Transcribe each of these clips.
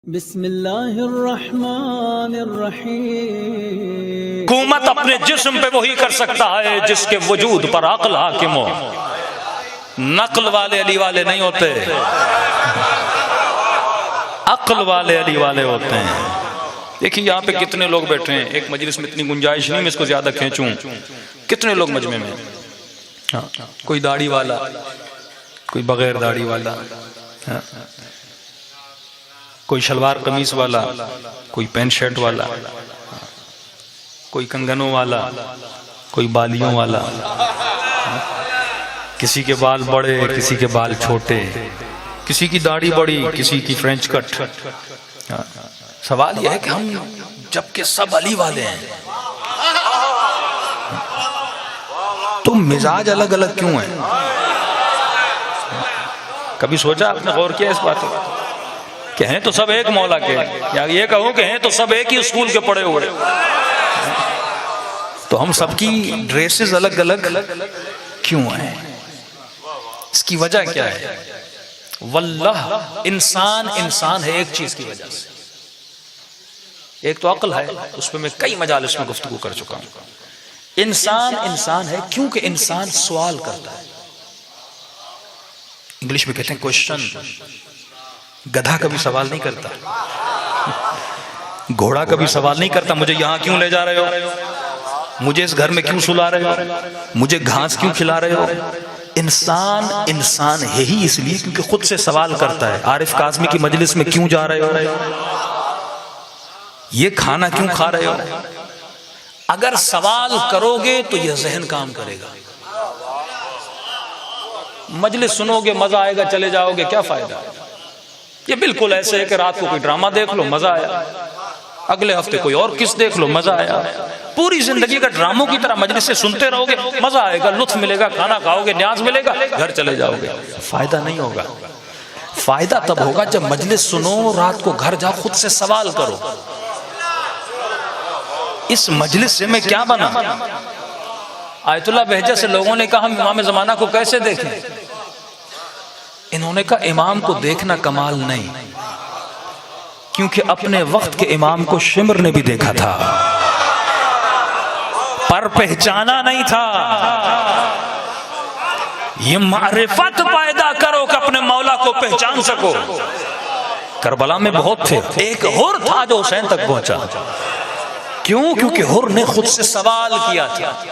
बिस्मिल्लाहिर्रहमानिर्रहीम। हुकूमत अपने जिस्म पे वही कर सकता है जिसके वजूद पर अक्ल हाकिम हो। नकल वाले अली वाले नहीं होते, अक्ल वाले अली वाले होते हैं। देखिए यहाँ पे कितने लोग बैठे हैं, एक मजलिस में इतनी गुंजाइश नहीं मैं इसको ज्यादा खींचूं। कितने लोग मजमे में, हाँ, कोई दाढ़ी वाला, कोई बगैर दाढ़ी वाला, हाँ, कोई शलवार कमीज वाला, कोई पैंट शर्ट वाला, कोई कंगनों वाला, कोई बालियों वाला, किसी के बाल बड़े, किसी के बाल छोटे, किसी की दाढ़ी बड़ी, किसी की फ्रेंच कट। सवाल यह है कि हम जबकि सब अली वाले हैं तो मिजाज अलग अलग क्यों है? कभी सोचा आपने, गौर किया इस बात को? कि हैं तो सब एक मौला के, या ये कहूं कि हैं तो सब एक ही स्कूल के पढ़े हुए, तो हम सबकी ड्रेसेस अलग अलग क्यों हैं? इसकी वजह क्या है? वल्लाह इंसान इंसान है एक चीज की वजह से। एक तो अक्ल है, उस पर मैं कई मजालिस में गुफ्तगू कर चुका हूं। इंसान इंसान है क्योंकि इंसान सवाल करता है। इंग्लिश में कहते हैं क्वेश्चन। गधा कभी सवाल नहीं करता, घोड़ा कभी सवाल नहीं करता, मुझे यहां क्यों ले जा रहे हो, मुझे इस घर में क्यों सुला रहे हो, मुझे घास क्यों खिला रहे हो। इंसान इंसान है ही इसलिए क्योंकि खुद से सवाल करता है। आरिफ काज़मी की मजलिस में क्यों जा रहे हो, ये खाना क्यों खा रहे हो? अगर सवाल करोगे तो यह जहन काम करेगा। मजलिस सुनोगे मजा आएगा, चले जाओगे, क्या फायदा? ये बिल्कुल ऐसे है कि रात को कोई ड्रामा देख लो, मजा आया, अगले हफ्ते कोई और किस देख लो, मजा आया। पूरी जिंदगी का ड्रामों की तरह मजलिस से सुनते रहोगे, मजा आएगा, लुत्फ मिलेगा, खाना खाओगे, न्याज मिलेगा, घर चले जाओगे, फायदा नहीं होगा। फायदा तब होगा जब मजलिस सुनो, रात को घर जाओ, खुद से सवाल करो, इस मजलिस से मैं क्या बना? आयतुल्लाह बहजा से लोगों ने कहा हम इमाम ज़माना को कैसे देखें? इन्होंने कहा इमाम को देखना कमाल नहीं, क्योंकि अपने वक्त के इमाम को शिमर ने भी देखा था पर पहचाना नहीं था। ये मारिफत पैदा करो कि अपने मौला को पहचान सको। करबला में बहुत थे, एक हुर था जो हुसैन तक पहुंचा। क्यों? क्योंकि हुर ने खुद से सवाल किया था।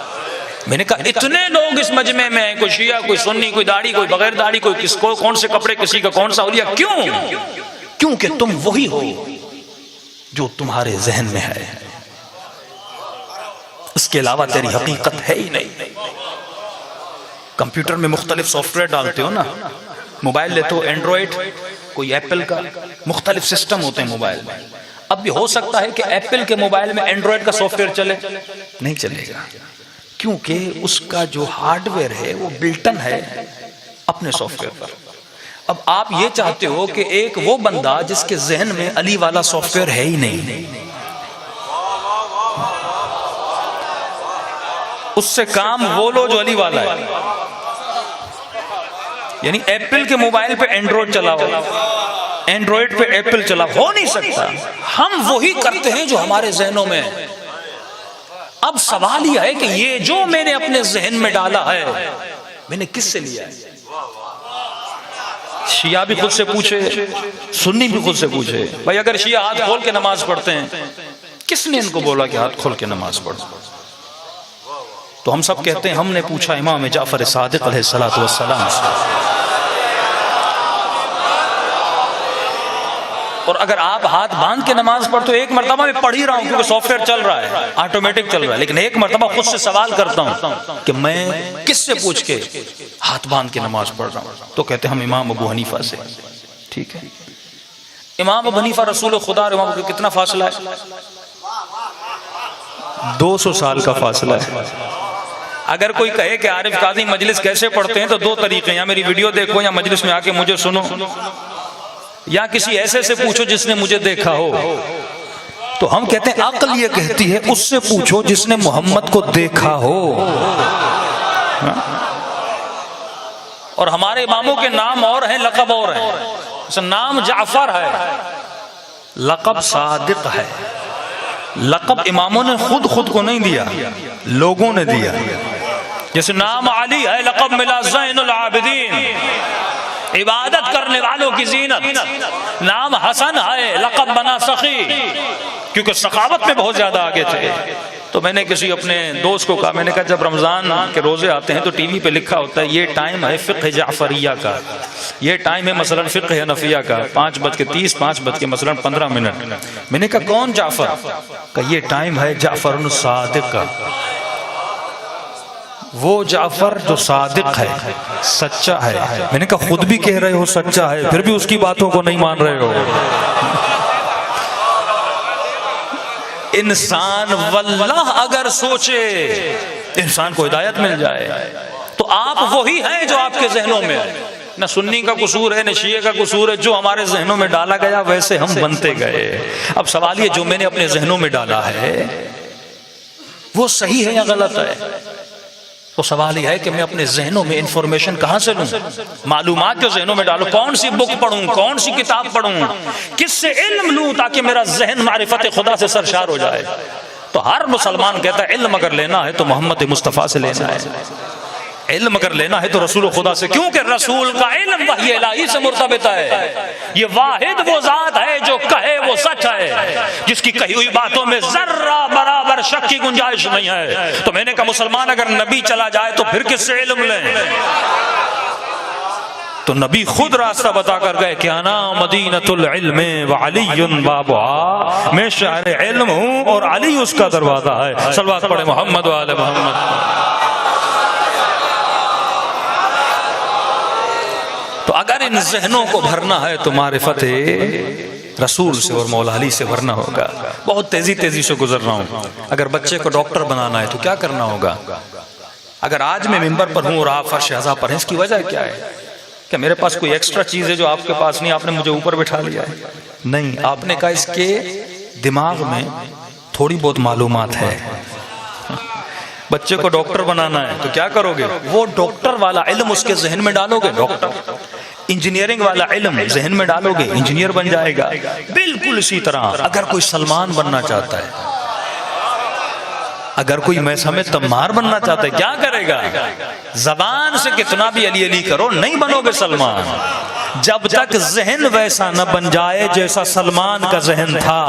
मैंने कहा इतने लोग इस मजमे में हैं, कोई शिया, कोई सुन्नी, कोई दाढ़ी, कोई बगैर दाढ़ी, कोई किसको कौन से कपड़े, किसी का कौन सा औलिया। क्यों? क्योंकि तुम वही हो जो तुम्हारे जहन में है, इसके अलावा तेरी हकीकत है ही नहीं। कंप्यूटर में मुख्तलिफ सॉफ्टवेयर डालते हो ना, मोबाइल लेते हो एंड्रॉइड, कोई एप्पल का, मुख्तलिफ सिस्टम होते हैं मोबाइल में। अब भी हो सकता है कि एप्पल के मोबाइल में एंड्रॉइड का सॉफ्टवेयर चले, नहीं चलेगा, क्योंकि उसका जो हार्डवेयर है वो बिल्टन है अपने सॉफ्टवेयर पर। अब आप ये चाहते हो कि एक वो बंदा जिसके जहन में अली वाला सॉफ्टवेयर है ही नहीं, उससे काम वो लो जो अली वाला है। यानी एप्पल के मोबाइल पे एंड्रॉइड चलाओ, एंड्रॉइड पे एप्पल चलाओ, हो नहीं सकता। हम वही करते हैं जो हमारे जहनों में है। अब सवाल यह है कि ये जो मैंने अपने जहन में डाला है, मैंने किससे लिया है? शिया भी खुद से पूछे, सुन्नी भी खुद से पूछे। भाई अगर शिया हाथ खोल के नमाज पढ़ते हैं, किसने इनको बोला कि हाथ खोल के नमाज पढ़ो? तो हम सब कहते हैं हमने पूछा इमाम जाफर सादिक अलैहिस्सलातु वस्सलाम से। और अगर आप हाथ बांध के नमाज पढ़ते हो, एक मरतबा मैं पढ़ ही रहा हूं क्योंकि सॉफ्टवेयर चल रहा है, ऑटोमेटिक चल रहा है, लेकिन एक मरतबा खुद से सवाल करता हूं कि मैं किससे पूछ के हाथ बांध के नमाज पढ़ रहा हूं, तो कहते हैं हम इमाम अबू हनीफा से। ठीक है, इमाम अबू हनीफा रसूल खुदा और इमाम का कितना फासला है? 200 साल का फासला है। अगर कोई कहे कि आरिफ काज़ी मजलिस कैसे पढ़ते हैं, तो दो तरीके, या मेरी वीडियो देखो या मजलिस में आके मुझे सुनो, या किसी ऐसे से पूछो जिसने मुझे देखा हो। तो हम कहते हैं अक्ल ये कहती है उससे पूछो जिसने मोहम्मद को देखा हो। और हमारे इमामों के नाम और हैं, लक़ब और हैं। नाम जाफर है, लक़ब सादिक है। लक़ब इमामों ने खुद को नहीं दिया, लोगों ने दिया। जैसे नाम अली है, लक़ब मिला ज़ैनुल आबिदीन, इबादत करने वालों की जीनत। नाम हसन है, लक़ब बना सखी, क्योंकि सखावत में बहुत ज्यादा आगे थे। तो मैंने किसी अपने दोस्त को कहा, मैंने कहा जब रमजान के रोजे आते हैं तो टीवी पे लिखा होता है ये टाइम है फ़िक़्ह जाफ़रिया का, ये टाइम है मसलन फ़िक़्ह हनफिया का 5:30 5:15। मैंने कहा कौन जाफ़र? कहा ये टाइम है जाफ़र सादिक का, वो जाफ़र जो सादिक है, सच्चा है। मैंने कहा खुद भी कह रहे हो सच्चा है, फिर भी उसकी बातों को नहीं मान रहे हो। इंसान वल्लाह अगर सोचे इंसान को हिदायत मिल जाए तो आप वही हैं जो आपके जहनों में है। न सुन्नी का कसूर है न शिये का कसूर है, जो हमारे जहनों में डाला गया वैसे हम बनते गए। अब सवाल ये जो मैंने अपने जहनों में डाला है वो सही है या गलत है? तो सवाल यह है कि मैं अपने जहनों में इंफॉर्मेशन कहां से लूं, मालूमात जो जहनों में डालूं, कौन सी बुक पढ़ूं, कौन सी किताब पढ़ूं, किससे इल्म लूं ताकि मेरा जहन मारिफत खुदा से सरशार हो जाए। तो हर मुसलमान कहता है इल्म अगर लेना है तो मोहम्मद मुस्तफ़ा से लेना है, इल्म अगर लेना है तो रसूल खुदा से, क्योंकि रसूल का इल्म वही इलाही से मुर्तबित है। ये वाहिद वो जात है जो कहे वो सच है, जिसकी कही हुई बातों में जर्रा बराबर शक की गुंजाइश नहीं है। तो मैंने कहा मुसलमान अगर नबी चला जाए तो फिर किससे इल्म लें? तो नबी खुद रास्ता बता कर गए कि अना मदीनतुल इल्म व अलीयुन बाबुहा, मैं शहर इल्म हूं और अली उसका दरवाजा है। सल्लल्लाहु अलैहि मोहम्मद व आले मोहम्मद। तो अगर इन जहनों को भरना है तो मारिफत रसूल से और मौला अली से भरना होगा। बहुत तेजी से गुजर रहा हूँ। अगर बच्चे को डॉक्टर बनाना है तो क्या करना होगा? अगर आज मैं मिंबर पर हूँ और आप फर्श अज़ा पर हैं, इसकी वजह क्या है? क्या मेरे पास कोई एक्स्ट्रा चीज है जो आपके पास नहीं, आपने मुझे ऊपर बिठा लिया है? नहीं, आपने कहा इसके दिमाग में थोड़ी बहुत मालूमात है। बच्चे को डॉक्टर बनाना है तो क्या करोगे? वो डॉक्टर वाला इल्म उसके जहन में डालोगे, डॉक्टर। इंजीनियरिंग वाला इल्म जहन में डालोगे, इंजीनियर बन जाएगा। बिल्कुल इसी तरह अगर कोई सलमान बनना चाहता है, अगर कोई मैसा में तम्मार बनना चाहता है, क्या करेगा? जबान से कितना भी अली अली करो, नहीं बनोगे सलमान जब तक जहन वैसा न बन जाए जैसा सलमान का जहन था।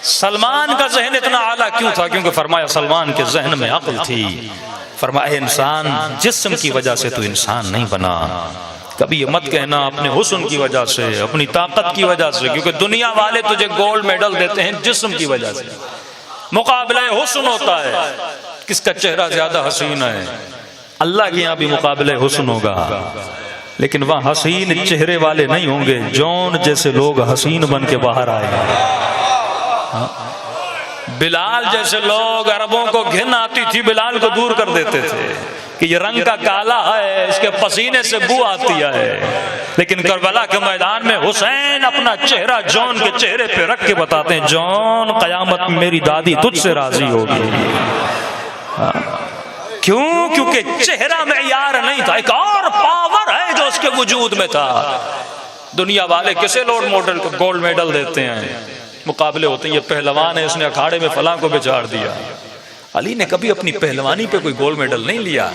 सलमान का जहन इतना आला क्यों था? क्योंकि फरमाया सलमान के जहन में अक्ल थी। फरमाया इंसान जिस्म की वजह से तो इंसान नहीं बना। कभी ये मत कहना अपने हुस्न की वजह से, अपनी ताकत की वजह से, क्योंकि दुनिया वाले तुझे गोल्ड मेडल देते हैं जिस्म की वजह से। मुकाबला हुस्न होता है, किसका चेहरा ज्यादा हसीन है। अल्लाह के यहाँ भी मुकाबले हुस्न होगा, लेकिन वह हसीन चेहरे वाले नहीं होंगे। जौन जैसे लोग हसीन बन के बाहर आएंगे। बिलाल जैसे लोग, अरबों को घिन आती थी, बिलाल को दूर कर देते थे कि ये रंग का काला है, इसके पसीने से बू आती है। लेकिन करबला के मैदान में हुसैन अपना चेहरा जौन के चेहरे पे रख के बताते हैं, जौन कयामत में मेरी दादी तुझसे राजी होगी। क्यों? क्योंकि चेहरा में यार नहीं था, एक और पावर है जो उसके वजूद में था। दुनिया वाले किसे रोल मॉडल को गोल्ड मेडल देते हैं, मुकाबले होते हैं, ये पहलवान है इसने अखाड़े में फलां को बिछाड़ दिया। अली ने कभी अपनी पहलवानी पे कोई गोल्ड मेडल नहीं लिया।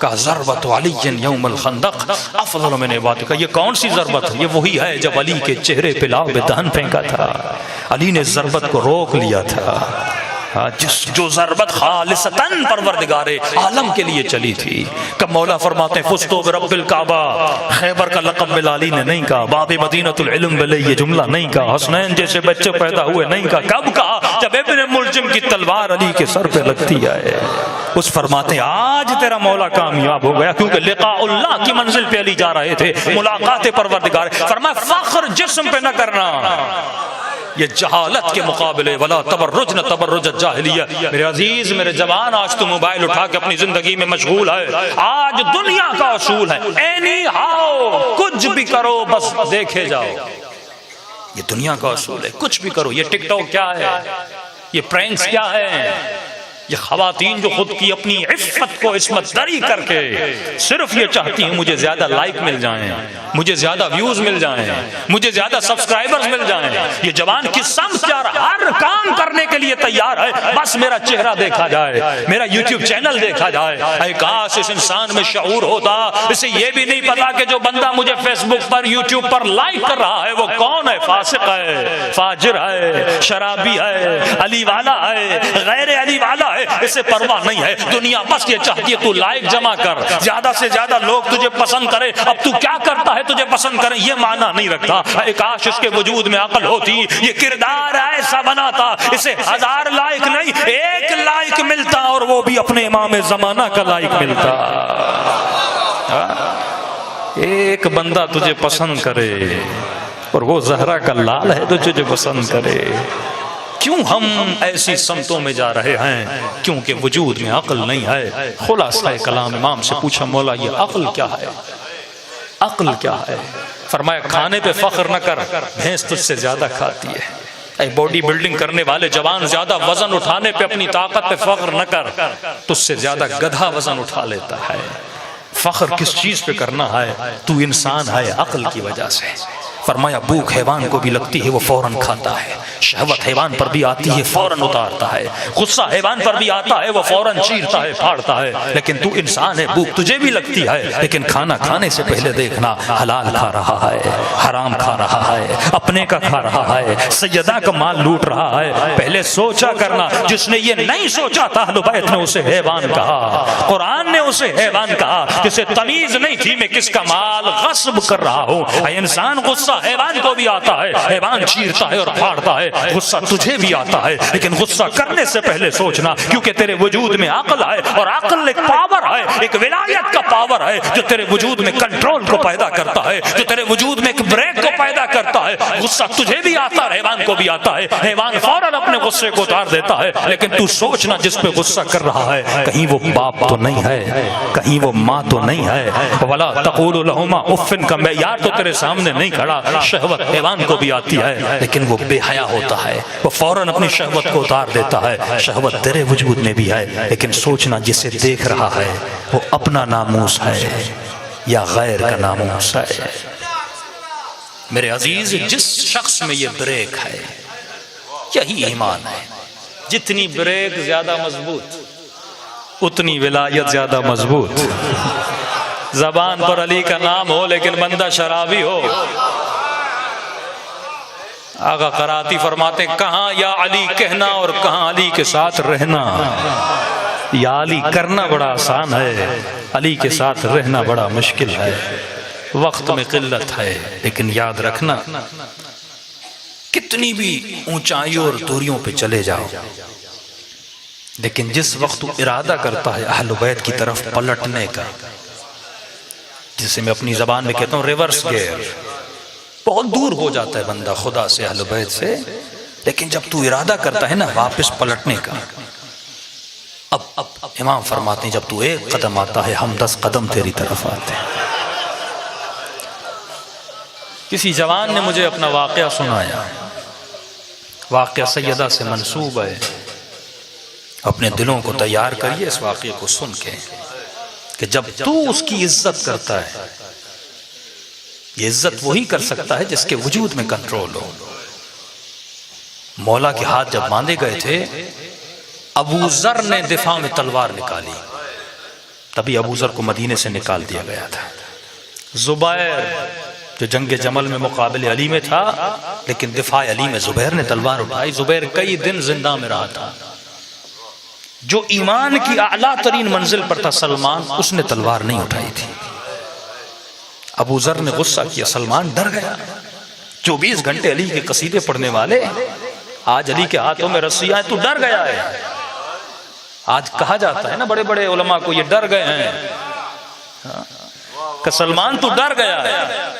कहा ज़रबत अलीयन यौमल खंदक अफ़ज़ल मिन इबादिका। ये कौन सी ज़रबत है? ये वही है जब अली के चेहरे पे लाव दहन फेंका था। अली ने ज़रबत को रोक लिया था। जो ज़रबत खालिसतन परवरदिगारे आलम के लिए चली थी। कब मौला फरमाते हैं फुस्तु बिरब्बिल काबा, खैबर का लक़ब बिलाली ने नहीं कहा, बाबे मदीनतुल इल्म बिले ये जुमला नहीं कहा, हसनैन जैसे बच्चे पैदा हुए नहीं कहा। कब कहा? जब इब्ने मुलजिम की तलवार अली के सर पे लगती है। उस फरमाते हैं आज तेरा मौला कामयाब हो गया, क्योंकि लिक़ाउल्लाह की मंजिल पे अली जा रहे थे, मुलाकात परवरदिगार। फरमाया फ़ख्र जिस्म पे न करना, ये जहालत के मुकाबले वाला तबर्रुज न तबर्रुज जाहिलिया। मेरे अजीज, मेरे जवान, आज तो मोबाइल उठा के अपनी जिंदगी में मशगूल है। आज दुनिया का असूल है एनी हाउ, कुछ भी करो बस देखे जाओ। ये दुनिया का असूल है, कुछ भी करो। ये टिकटॉक क्या है, ये प्रैंक्स क्या है, ये खवातीन जो खुद की अपनी इफ्फत को इस्मत दरी करके सिर्फ ये चाहती हैं मुझे ज्यादा लाइक मिल जाएं, मुझे ज्यादा व्यूज मिल जाएं, मुझे ज्यादा सब्सक्राइबर्स मिल जाएं। ये जवान की समझ हर काम करने के लिए तैयार है, बस मेरा चेहरा देखा जाए, मेरा यूट्यूब चैनल देखा जाए। ऐ काश इस इंसान में शऊर होता, इसे ये भी नहीं पता कि जो बंदा मुझे फेसबुक पर यूट्यूब पर लाइक कर रहा है वो कौन है, फासिक है, फाजिर है, शराबी है, अली वाला है, गैर अली वाला है, इसे परवाह नहीं है। दुनिया बस ये चाहती है तू लाइक जमा कर, ज्यादा से ज्यादा लोग तुझे पसंद करें। अब तू क्या करता है तुझे पसंद करें ये माना नहीं रखता। काश इसके वजूद में अकल होती, ये किरदार ऐसा बनाता इसे 1000 लाइक नहीं 1 लाइक मिलता, और वो भी अपने इमाम ज़माना का लाइक मिलता। एक बंदा तुझे पसंद करे और वो ज़हरा का लाल है तो तुझे पसंद करे। क्यों हम ऐसी समतों में जा रहे हैं? क्योंकि वजूद में अक्ल नहीं है। खुलासा कलाम इमाम से पूछा, मौला ये अक्ल क्या है, अक्ल क्या है? फरमाया खाने पे फख्र न कर, भैंस तुझसे ज्यादा खाती है। बॉडी बिल्डिंग करने वाले जवान ज्यादा वजन उठाने पे अपनी ताकत पे फख्र न कर, तुझसे ज्यादा गधा वजन उठा लेता है। फख्र किस चीज पे करना है? तू इंसान है अक्ल की वजह से। फरमाया भूख हैवान को भी लगती है वो फौरन खाता है, शहवत हैवान पर भी आती है फौरन उतारता है, गुस्सा हैवान पर भी आता है वो फौरन चीरता है फाड़ता है। लेकिन तू इंसान है, भूख तुझे भी लगती है, लेकिन खाना खाने से पहले देखना हलाल खा रहा है, हराम खा रहा है, अपने का खा रहा है, सैयदा का माल लूट रहा है। पहले सोचा करना। जिसने ये नहीं सोचा था अहले बैत ने उसे हैवान कहा, कुरान ने उसे हैवान कहा, जिसे तमीज नहीं थी मैं किसका माल गस्ब कर रहा हूँ। इंसान गुस्सा हैवान को भी आता है, हैवान चीरता है और फाड़ता है, गुस्सा तुझे भी आता है, लेकिन गुस्सा करने से पहले सोचना, क्योंकि तेरे वजूद में अक्ल है, और अक्ल एक पावर है, एक विलायत का पावर है जो तेरे वजूद में कंट्रोल को पैदा करता है, जो तेरे वजूद में एक ब्रेक को पैदा करता है। गुस्सा तुझे भी आता है, हैवान को भी आता है, हैवान फौरन अपने गुस्से को उतार देता है। लेकिन तू सोचना जिस पे गुस्सा कर रहा है कहीं वो बाप तो नहीं है, कहीं वो माँ तो नहीं है। वला तक़ूलू लहुमा उफ़्फ़िन का मैं यार तो तेरे सामने नहीं खड़ा। शहवत हैवान को भी आती है, लेकिन वो बेहया होता है, वो फौरन अपनी शहवत को उतार देता है। शहवत तेरे वजूद में भी है, लेकिन सोचना जिसे देख रहा है वो अपना नामूस है या गैर का नामूस है। मेरे अजीज, जिस शख्स में ये ब्रेक है यही ईमान है। जितनी ब्रेक ज्यादा मजबूत उतनी विलायत ज्यादा मजबूत। जबान पर अली का नाम हो लेकिन बंदा शराबी हो। आगा कराती फरमाते कहाँ या अली कहना और कहाँ अली के साथ रहना। या अली करना बड़ा आसान है, अली के साथ रहना बड़ा मुश्किल है। वक्त में किल्लत है, लेकिन याद रखना कितनी भी ऊंचाइयों और दूरियों पे चले जाओ, लेकिन जिस वक्त तू इरादा करता है अहले बैत की तरफ पलटने का, जिसे मैं अपनी जबान में कहता हूँ रिवर्स गियर, बहुत दूर हो जाता है बंदा खुदा से, अहले बैत से। लेकिन जब तू इरादा करता है ना वापस पलटने का, अब इमाम फरमाते हैं जब तू एक कदम आता है हम 10 कदम तेरी तरफ आते हैं। किसी जवान ने मुझे अपना वाकया सुनाया, वाकया सैयदा से मंसूब है। अपने दिलों को तैयार करिए इस वाकये को सुन के कि जब तू उसकी इज्जत करता है, ये इज्जत वही कर सकता है जिसके वजूद में कंट्रोल हो। मौला के हाथ जब बांधे गए थे, अबू जर ने दिफा में तलवार निकाली, तभी अबू जर को मदीने से निकाल दिया गया था। जुबैर जो जंगे जमल में मुकाबले अली में था, लेकिन दिफा अली में जुबैर ने तलवार उठाई। जुबैर कई दिन जिंदा में रहा था। जो ईमान की आला तरीन मंजिल पर था सलमान, उसने तलवार नहीं उठाई थी। अबू जर ने गुस्सा किया, सलमान डर गया। 24 घंटे अली के कसीदे पढ़ने वाले, आज अली के हाथों में रस्सियां, तू डर गया है। आज कहा जाता है ना बड़े बड़े उलमा को, ये डर गए हैं कि सलमान तू डर गया है,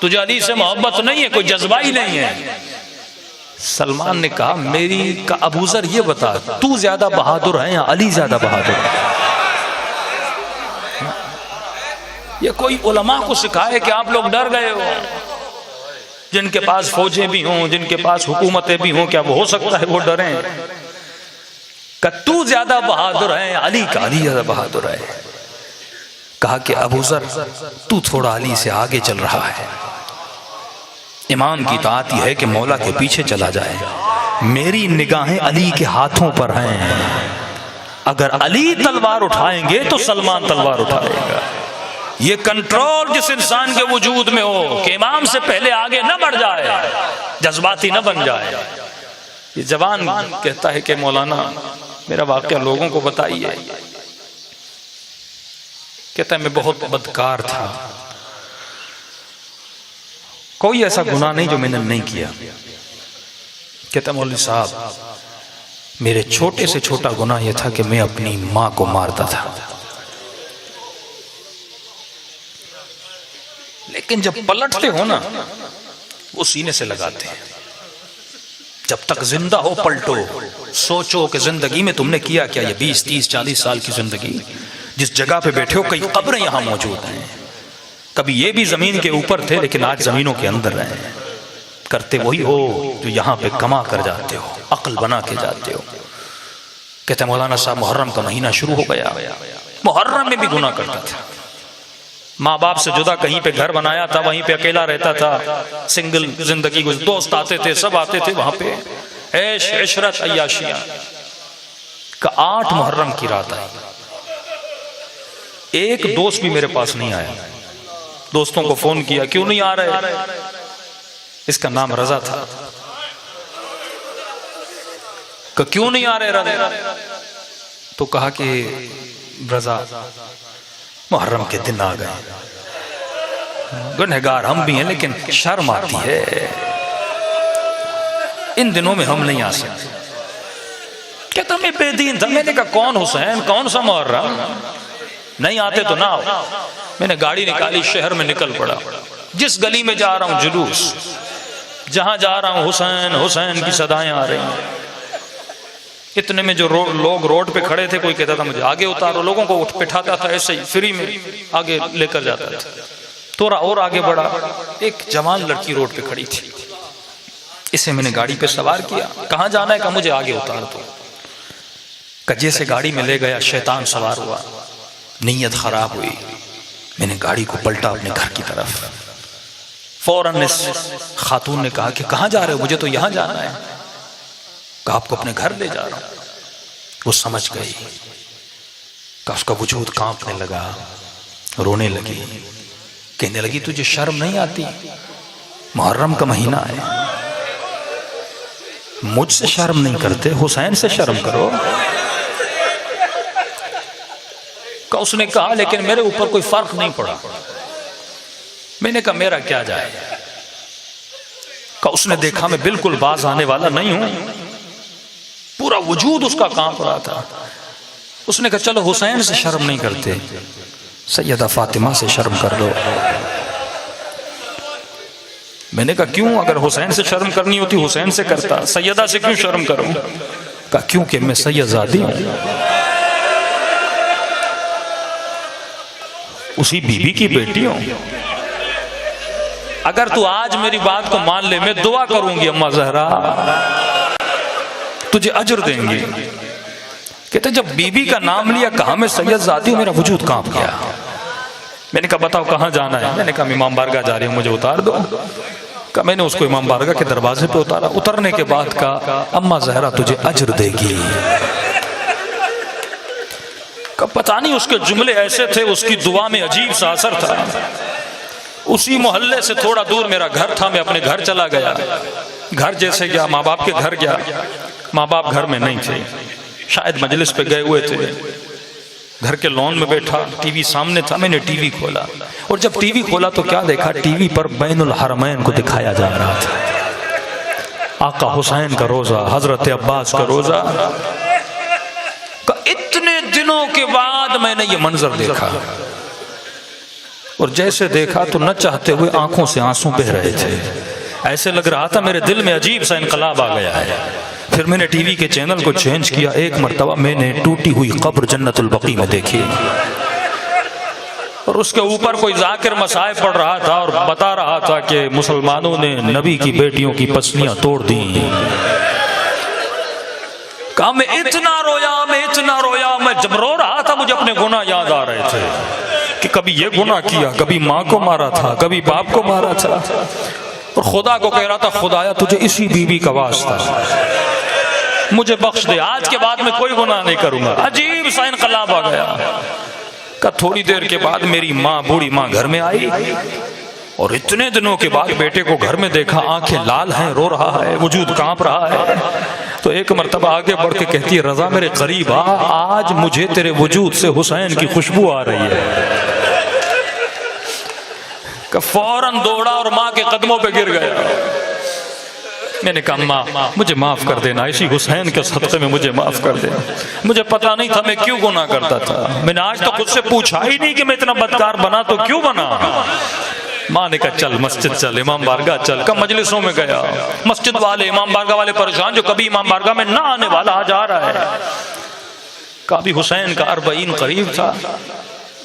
तुझे अली से मोहब्बत नहीं है, कोई जज्बा ही नहीं है। सलमान ने कहा मेरी का अबू जर ये बता, तू ज्यादा बहादुर है या अली ज्यादा बहादुर है? ये कोई उलमा को सिखाए कि आप लोग डर गए हो? जिनके पास फौजें भी हों, जिनके पास हुकूमतें भी हों, क्या वो हो सकता है वो डरें? कि तू ज्यादा बहादुर है अली का, अली ज्यादा बहादुर है। कहा कि अबू ज़र तू थोड़ा अली से आगे चल रहा है, इमाम की ताअत यह है कि मौला के पीछे चला जाए। मेरी निगाहें अली के हाथों पर हैं, अगर अली तलवार उठाएंगे तो सलमान तलवार उठाएगा। ये कंट्रोल जिस इंसान के वजूद में हो कि इमाम से पहले आगे न बढ़ जाए, जज्बाती न बन जाए। ये जवान कहता है कि मौलाना मेरा वाकया लोगों को बताइए। कहता है मैं बहुत बदकार था, कोई ऐसा गुनाह नहीं जो मैंने नहीं किया। कहता मौलवी साहब मेरे छोटे से छोटा गुनाह यह था कि मैं अपनी मां को मारता था, लेकिन जब पलटते हो ना वो सीने से लगाते हैं। जब तक जिंदा हो पलटो, सोचो कि जिंदगी में तुमने किया क्या। ये 20, 30, 40 साल की जिंदगी, जिस जगह पे बैठे हो कई कब्रें यहां मौजूद हैं। कभी ये भी जमीन के ऊपर थे लेकिन आज जमीनों के अंदर रहे। करते वही हो जो यहां पे कमा कर जाते हो, अक्ल बना के जाते हो। कहते मौलाना साहब मुहर्रम का महीना शुरू हो गया, मुहर्रम में भी गुनाह करता था। माँ बाप से जुदा कहीं पे घर बनाया था, वहीं पे अकेला रहता था, सिंगल जिंदगी गुजर। दोस्त आते थे, सब आते थे वहां पे, ऐश इशरत अय्याशियां का। 8 मुहर्रम की रात आई, एक दोस्त भी मेरे पास नहीं आया। दोस्तों को फोन किया, क्यों नहीं आ रहे। इसका नाम रजा था। क्यों नहीं आ रहे रजा? तो कहा कि रजा मुहर्रम के दिन आ गए, गुनहगार हम भी हैं लेकिन शर्म आती है, इन दिनों में हम नहीं आ सकते। कहता मैं बेदीन था। मैंने कहा कौन हुसैन, कौन सा मुहर्रम, नहीं आते तो ना आओ। मैंने गाड़ी निकाली, शहर में निकल पड़ा। जिस गली में जा रहा हूं जुलूस, जहां जा रहा हूं हुसैन हुसैन की सदाएं आ रही हैं। इतने में जो लोग रोड पे खड़े थे, कोई कहता था मुझे आगे उतारो, लोगों को उठ बिठाता था, ऐसे ही फ्री में आगे लेकर जाता था। थोड़ा और आगे बढ़ा, एक जवान लड़की रोड पे खड़ी थी। इसे मैंने गाड़ी पे सवार किया। कहाँ जाना है? कहा मुझे आगे उतार दो। कज्जे से गाड़ी में ले गया, शैतान सवार हुआ, नीयत खराब हुई। मैंने गाड़ी को पलटा अपने घर की तरफ। फौरन इस खातून ने कहा कि कहाँ जा रहे हो? मुझे तो यहाँ जाना है। कहा आपको अपने घर ले जा रहा हूं। वो समझ गई, का उसका वजूद कांपने लगा, रोने लगी, कहने लगी तुझे शर्म नहीं आती? मुहर्रम का महीना है, मुझसे शर्म नहीं करते, हुसैन से शर्म करो। का उसने कहा लेकिन मेरे ऊपर कोई फर्क नहीं पड़ा। मैंने कहा मेरा क्या जाए। का उसने देखा मैं बिल्कुल बाज आने वाला नहीं हूं, पूरा वजूद उसका कांप रहा था। उसने कहा चलो हुसैन से शर्म नहीं करते, सैयदा फातिमा से शर्म कर लो। मैंने कहा क्यों? अगर हुसैन से शर्म करनी होती हुसैन से करता, सैयदा से क्यों शर्म करूं? कहा क्योंकि मैं सैयदजादी हूं, उसी बीबी की बेटी हूं। अगर तू आज मेरी बात को मान ले, मैं दुआ करूंगी अम्मा जहरा तुझे अजर देंगे। कहते जब बीबी का नाम लिया, कहा मैं सैयदजादी हूं, मेरा वजूद कांप गया। मैंने कहा बताओ कहां जाना है? मैंने कहा इमाम बारगाह जा रही हूं, मुझे उतार दो। कहा मैंने उसको इमाम बारगाह के दरवाजे पे उतारा। उतरने के बाद कहा अम्मा जहरा तुझे अजर देगी। पता नहीं उसके जुमले ऐसे थे, उसकी दुआ में अजीब सा असर था। उसी मोहल्ले से थोड़ा दूर मेरा घर था, मैं अपने घर चला गया। घर जैसे गया, माँ बाप के घर गया, माँ बाप घर में नहीं थे, शायद मजलिस पे गए हुए थे। घर के लॉन में बैठा, टीवी सामने था, मैंने टीवी खोला और जब टीवी खोला तो क्या देखा, टीवी पर बैनुल हरमैन को दिखाया जा रहा था। आका हुसैन का रोजा, हजरत अब्बास का रोजा। इतने दिनों के बाद मैंने ये मंजर देखा और जैसे देखा तो न चाहते हुए आंखों से आंसू बह रहे थे। ऐसे लग रहा था मेरे दिल में अजीब सा इनकलाब आ गया है। फिर मैंने टीवी के चैनल को चेंज किया। एक मर्तबा मैंने टूटी हुई कब्र जन्नतुल बकी में देखी और उसके ऊपर कोई जाकिर मसाए पढ़ रहा था और बता रहा था कि मुसलमानों ने नबी की बेटियों की पसलियां तोड़ दी। कहा मैं इतना रोया जब रो रहा था मुझे अपने गुनाह याद आ रहे थे कि कभी ये गुनाह किया, कभी माँ को मारा था, कभी बाप को मारा था, और खुदा को कह रहा था खुदाया तुझे इसी बीवी का वास्ता मुझे बख्श दे, आज के बाद मैं कोई गुनाह नहीं करूंगा। अजीब सा इनकलाब आ गया। का थोड़ी देर के बाद मेरी माँ, बूढ़ी माँ घर में आई और इतने दिनों के बाद बेटे को घर में देखा, आंखें लाल हैं, रो रहा है, वजूद कांप रहा है। तो एक मर्तबा आगे बढ़ के कहती है रजा मेरे करीब आ, आज मुझे तेरे वजूद से हुसैन की खुशबू आ रही है। का फौरन दौड़ा और माँ के कदमों पे गिर गया। मैंने कहा माँ मुझे माफ कर देना, इसी हुसैन के सदक़े में मुझे माफ कर देना, मुझे पता नहीं था मैं क्यों गुनाह करता था, मैंने आज तो खुद से पूछा ही नहीं कि मैं इतना बदकार बना तो क्यों बना। माँ ने कहा चल मस्जिद चल, इमाम बारगाह चल। का मजलिसों में गया, मस्जिद वाले इमाम बारगाह वाले परेशान, जो कभी इमाम बारगाह में ना आने वाला आज आ रहा है। कभी हुसैन का 40 करीब था,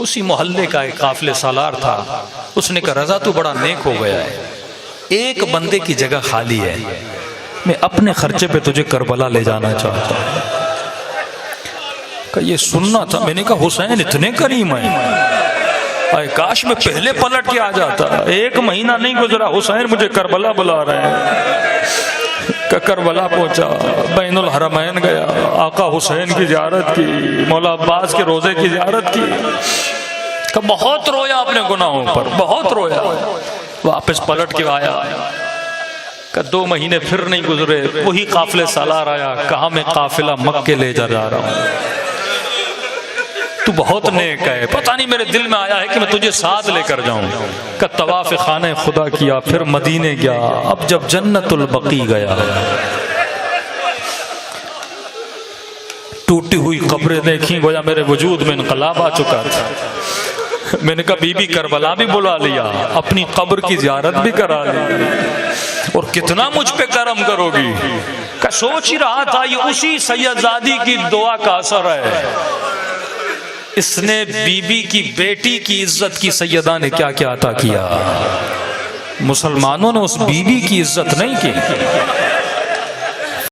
उसी मोहल्ले का एक काफिले सालार था। उसने कहा रजा तू बड़ा नेक हो गया है, एक बंदे की जगह खाली है, मैं अपने खर्चे पे तुझे करबला ले जाना चाहता हूँ। ये सुनना था। मैंने कहा हुसैन इतने करीम है, अरे काश मैं पहले पलट के आ जाता। 1 महीना नहीं गुजरा, हुसैन मुझे करबला बुला रहे हैं। करबला पहुंचा, बैनुल हरमैन गया, आका हुसैन की ज़ियारत की, मौला अब्बास के रोजे की ज़ियारत की। बहुत रोया अपने गुनाहों पर, बहुत रोया। वापस पलट के आया। 2 महीने फिर नहीं गुजरे, वही काफिले सालार आया, कहा मैं काफिला मक्के ले जा रहा हूँ, तू बहुत नेक है, पता नहीं मेरे दिल में आया है कि मैं तुझे साथ लेकर जाऊं। का तवाफ खाने खुदा किया, फिर मदीने गया। अब जब जन्नतुल बकी गया, टूटी हुई कब्रें देखी, गोया मेरे वजूद में इनकलाब आ चुका था। मैंने कहा बीबी करबला भी बुला लिया, अपनी कब्र की ज़ियारत भी करा ली, और कितना मुझ पे करम करोगी। का सोच ही रहा था ये उसी सैयदजादी की दुआ का असर है। इसने बीबी की बेटी की इज्जत की सैयदा ने क्या क्या अता किया। मुसलमानों ने उस बीबी की इज्जत नहीं की।